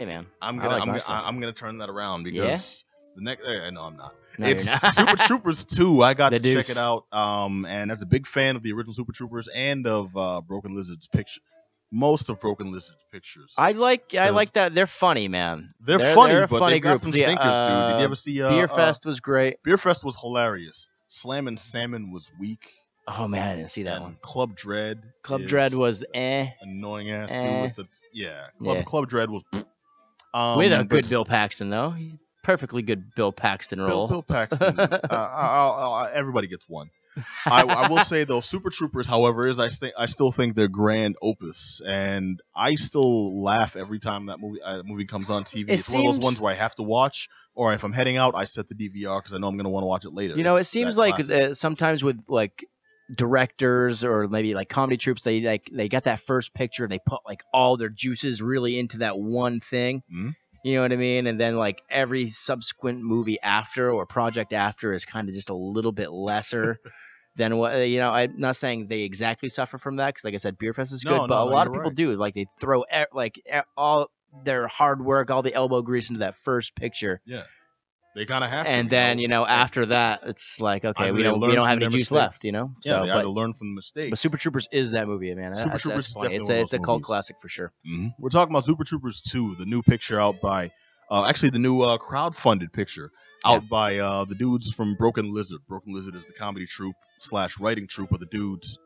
Hey man, I'm I gonna like I'm gonna, myself. I'm gonna turn that around Yeah? because the next no I'm not. No, you're It's not. Super Troopers 2. I got The to check it Deuce. out. And as a big fan of the original Super Troopers and of Broken Lizard's picture, most of Broken Lizard's pictures, I because like that. They're funny, man. they're They're funny, a but funny they've got group. some The stinkers, dude. Did you ever see Beer Fest was great. Beer Fest was hilarious. Slam Salmon was weak. Oh man, I didn't see that And one. Club Dread. Club is Dread was annoying ass eh. dude with the Yeah. Club Dread was With a but good Bill Paxton though. Perfectly good Bill Paxton role. Bill Paxton. Everybody gets one. I will say though, Super Troopers, however, I still think they're grand opus, and I still laugh every time that movie comes on TV. It's one of those ones where I have to watch, or if I'm heading out, I set the DVR because I know I'm going to want to watch it later. You know, it seems like sometimes with like directors or maybe like comedy troupes, they got that first picture, they put like all their juices really into that one thing. Mm-hmm. You know what I mean? And then like every subsequent movie after or project after is kind of just a little bit lesser than what I'm not saying they exactly suffer from that because, like I said, Beer Fest is good, but a lot of people do. Like they throw all their hard work, all the elbow grease into that first picture. Yeah, they kind of have to. And then after that, it's like okay, we don't have any juice left. Yeah, so they had to learn from the mistakes. But Super Troopers is that movie, man. Super Troopers is definitely it's a cult classic for sure. Mm-hmm. We're talking about Super Troopers 2, the new picture out by. Actually, the new crowdfunded picture out by the dudes from Broken Lizard. Broken Lizard is the comedy troupe / writing troupe of the dudes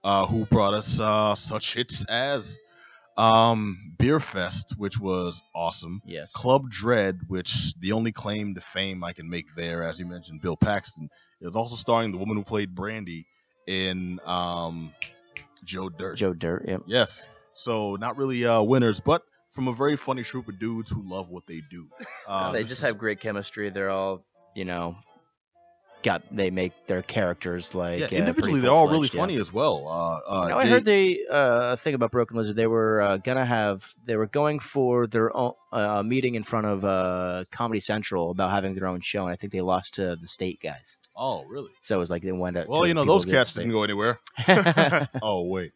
who brought us such hits as Beer Fest, which was awesome. Yes. Club Dread, which the only claim to fame I can make there, as you mentioned, Bill Paxton, is also starring the woman who played Brandy in Joe Dirt. Joe Dirt, yep. Yes. So not really winners, but from a very funny troupe of dudes who love what they do. They just have great chemistry. They're all, they make their characters like individually they're all really funny as well. I heard a thing about Broken Lizard. They were going for their own meeting in front of Comedy Central about having their own show, and I think they lost to the State guys. Oh, really? So it was like they went out. Well, those cats didn't go anywhere. Oh, wait.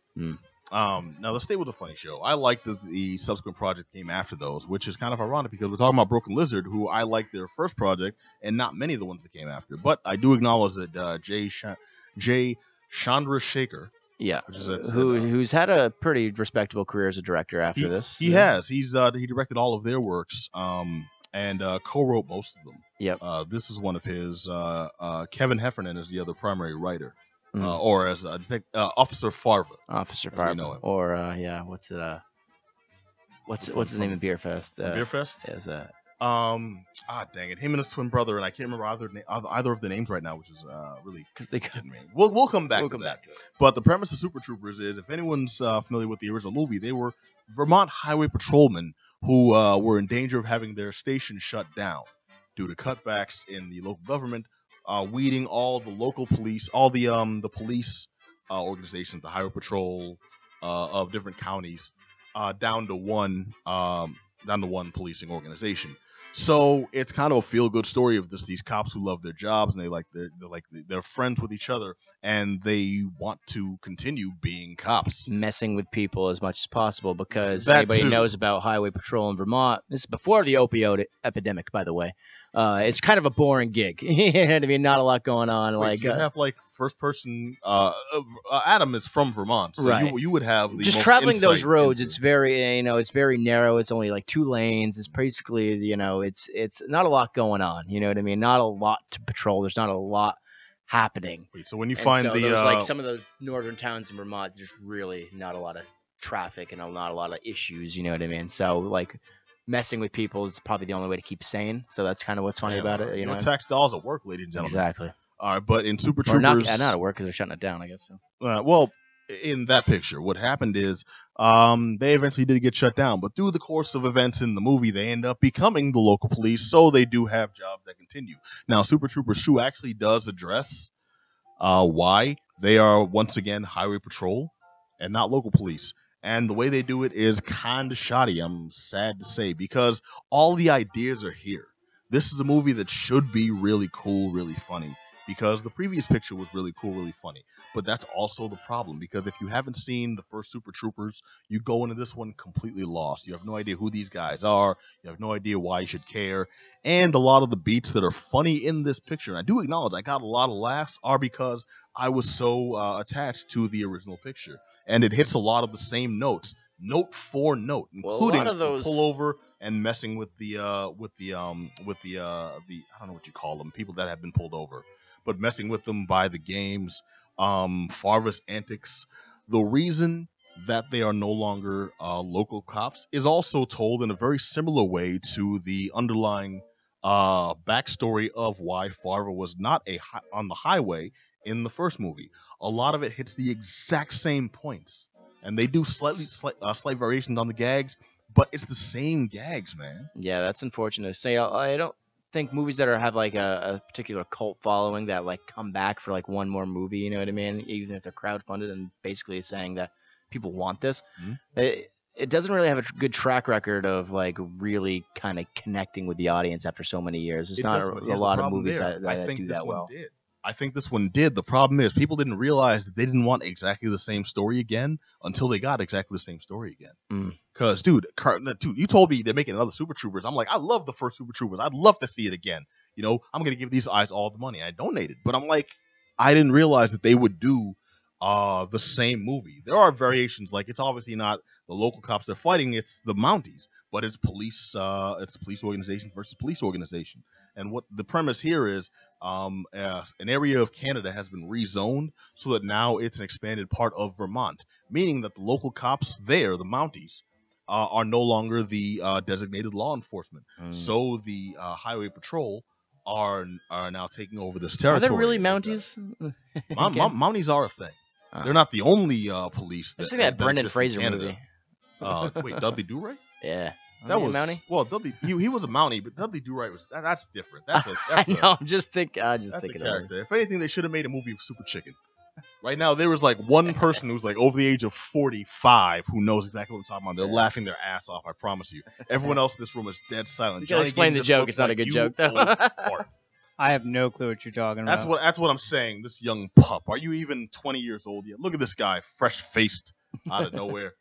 Now the State was a funny show. I liked the subsequent project came after those, which is kind of ironic because we're talking about Broken Lizard, who I liked their first project and not many of the ones that came after. But I do acknowledge that Jay Chandrasekhar, who's had a pretty respectable career as a director after this. He has. He directed all of their works and co-wrote most of them. Yep. This is one of his. Kevin Heffernan is the other primary writer. Or as Officer Farva. Officer Farva. Know him. Or what's his name in Beer Fest? Beer Fest? Is that? Dang it! Him and his twin brother, and I can't remember either of the names right now, which is really getting me. We'll come back to that. But the premise of Super Troopers is, if anyone's familiar with the original movie, they were Vermont highway patrolmen who were in danger of having their station shut down due to cutbacks in the local government. Weeding all the local police, all the police organizations, the highway patrol of different counties, down to one policing organization. So it's kind of a feel-good story of these cops who love their jobs and they're friends with each other and they want to continue being cops, messing with people as much as possible because anybody knows about highway patrol in Vermont. This is before the opioid epidemic, by the way. It's kind of a boring gig. I mean, not a lot going on. You have first person. Adam is from Vermont, so right. you would have the just traveling those roads. It's very it's very narrow. It's only like 2 lanes. It's basically it's not a lot going on. You know what I mean? Not a lot to patrol. There's not a lot happening. So when you find some of those northern towns in Vermont, there's really not a lot of traffic and not a lot of issues. You know what I mean? So messing with people is probably the only way to keep sane. So that's kind of what's funny about it. Tax dollars at work, ladies and gentlemen. Exactly. All right, but in Super Troopers, not at work because they're shutting it down, I guess. So. Well, in that picture, what happened is they eventually did get shut down, but through the course of events in the movie, they end up becoming the local police, so they do have jobs that continue. Now, Super Troopers 2 actually does address why they are once again highway patrol and not local police. And the way they do it is kind of shoddy, I'm sad to say, because all the ideas are here. This is a movie that should be really cool, really funny. because the previous picture was really cool, really funny. But that's also the problem, because if you haven't seen the first Super Troopers, you go into this one completely lost. You have no idea who these guys are. You have no idea why you should care. And a lot of the beats that are funny in this picture, and I do acknowledge I got a lot of laughs, are because I was so attached to the original picture. And it hits a lot of the same notes, note for note, including the pullover and messing with the I don't know what you call them, people that have been pulled over, but messing with them by the games, Farva's antics. The reason that they are no longer local cops is also told in a very similar way to the underlying backstory of why Farva was not on the highway in the first movie. A lot of it hits the exact same points, and they do slight variations on the gags, but it's the same gags, man. Yeah, that's unfortunate. Say, I don't think movies that have like a particular cult following that like come back for like one more movie, you know what I mean? Even if they're crowdfunded and basically saying that people want this, it doesn't really have a good track record of like really kind of connecting with the audience after so many years. It's not a lot of movies that do that well. I think this one did. The problem is people didn't realize that they didn't want exactly the same story again until they got exactly the same story again. Because, dude, you told me they're making another Super Troopers. I'm like, I love the first Super Troopers. I'd love to see it again. You know, I'm going to give these guys all the money. I donated. But I'm like, I didn't realize that they would do the same movie. There are variations. Like, it's obviously not the local cops they're fighting. It's the Mounties. But it's police organization versus police organization. And what the premise here is, an area of Canada has been rezoned so that now it's an expanded part of Vermont, meaning that the local cops there, the Mounties, are no longer the designated law enforcement. So the highway patrol are now taking over this territory. Are there really Mounties? Mounties are a thing. They're not the only police. I think that Brendan Fraser movie. Wait, Dudley Do-Right? Yeah. That was Mountie? Well, Dudley. He was a Mountie, but Dudley Do-Right was that's different. That's I'm just thinking. That's a character. If anything, they should have made a movie of Super Chicken. Right now, there was like one person who's like over the age of 45 who knows exactly what I'm talking about. They're laughing their ass off. I promise you. Everyone else in this room is dead silent. You gotta explain the joke. It's not a good joke, though. I have no clue what you're talking about. That's what I'm saying. This young pup. Are you even 20 years old yet? Look at this guy, fresh faced out of nowhere.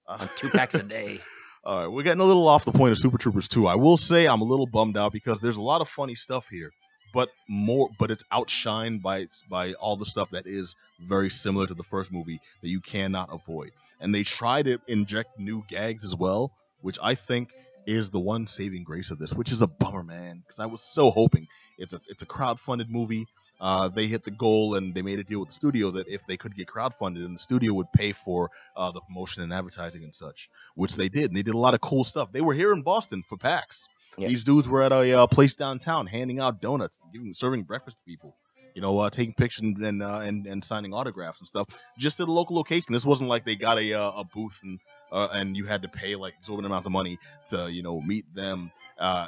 On 2 packs a day. All right, we're getting a little off the point of Super Troopers 2. I will say I'm a little bummed out because there's a lot of funny stuff here, but it's outshined by all the stuff that is very similar to the first movie that you cannot avoid. And they try to inject new gags as well, which I think is the one saving grace of this, which is a bummer, man, because I was so hoping. It's a crowd-funded movie. They hit the goal and they made a deal with the studio that if they could get crowdfunded, and the studio would pay for the promotion and advertising and such, which they did. And they did a lot of cool stuff. They were here in Boston for PAX. Yep. These dudes were at a place downtown handing out donuts, serving breakfast to people. You know, taking pictures and signing autographs and stuff, just at a local location. This wasn't like they got a booth and you had to pay like exorbitant amounts of money to meet them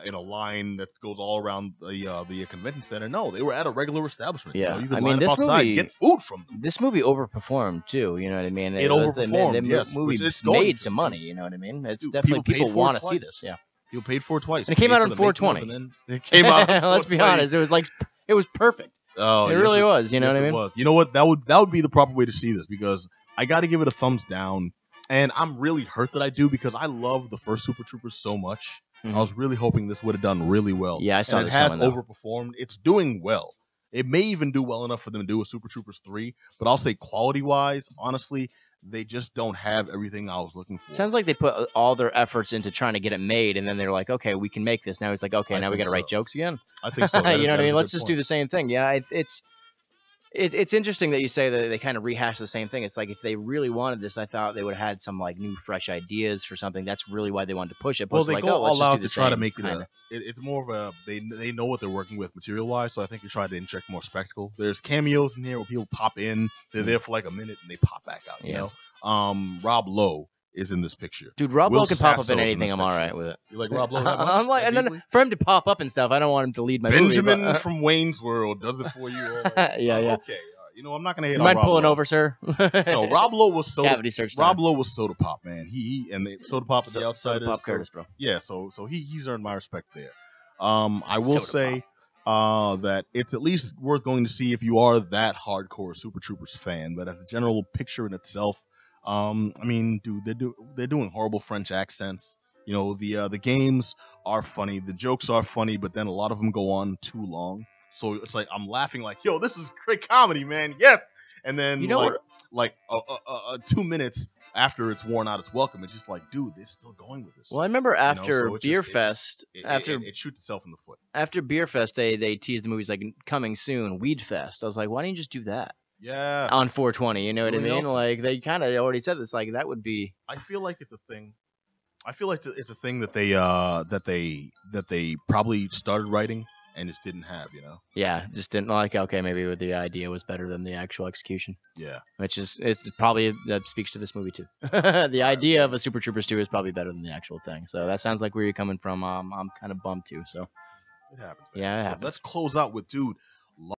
in a line that goes all around the convention center. No, they were at a regular establishment. Yeah, you could line up outside and get food from them. This movie overperformed too. You know what I mean? It overperformed. The movie made some money. You know what I mean? It's definitely people want to see this. Yeah, people paid for it twice. And it came out on 420. It came out. Let's be honest. It was perfect. Oh, it really was. You know what I mean? It was. You know what? That would be the proper way to see this, because I got to give it a thumbs down, and I'm really hurt that I do, because I love the first Super Troopers so much. I was really hoping this would have done really well. Yeah, I saw this coming. It has overperformed. It's doing well. It may even do well enough for them to do a Super Troopers 3, but I'll say quality-wise, honestly, they just don't have everything I was looking for. Sounds like they put all their efforts into trying to get it made, and then they're like, okay, we can make this. Now it's like, okay, now we got to write jokes again. I think so. You know what I mean? Let's just do the same thing. Yeah, it's interesting that you say that they kind of rehash the same thing. It's like if they really wanted this, I thought they would have had some like new, fresh ideas for something. That's really why they wanted to push it. Well, they go all out to try to make it. It's more of a they know what they're working with material wise, so I think they try to inject more spectacle. There's cameos in here where people pop in, they're there for like a minute, and they pop back out. You know, Rob Lowe is in this picture. Dude, Rob Lowe can pop up in anything. I'm all right with it. You like Rob Lowe? I'm like, and then for him to pop up and stuff, I don't want him to lead my Benjamin movie, from Wayne's World does it for you. Yeah. Okay. You know, I'm not gonna hate on Mind Rob pulling Lowe. over, sir? No, Rob Lowe was soda. Rob Lowe was soda pop, man. Soda pop at the Outsiders. Soda pop Curtis, bro. Yeah, so he's earned my respect there. I will say that it's at least worth going to see if you are that hardcore Super Troopers fan. But as a general picture in itself, I mean, dude, they're doing horrible French accents. You know, the games are funny, the jokes are funny, but then a lot of them go on too long. So it's like I'm laughing like, yo, this is great comedy, man. Yes. And then 2 minutes after it's worn out its welcome, it's just like, dude, they're still going with this. Well, I remember after Beer Fest, it shoots itself in the foot. After Beer Fest, they teased the movies like coming soon, Weed Fest. I was like, why didn't you just do that? Yeah. On 420, you know what I mean? Like they kind of already said this. Like that would be. I feel like it's a thing. I feel like it's a thing that they probably started writing and just didn't have, you know. Yeah, just didn't like. Okay, maybe the idea was better than the actual execution. Yeah, it's probably that speaks to this movie too. The idea of a Super Troopers 2 is probably better than the actual thing. So that sounds like where you're coming from. I'm kind of bummed too. So it happens. Man. Yeah, it happens. Let's close out with, dude.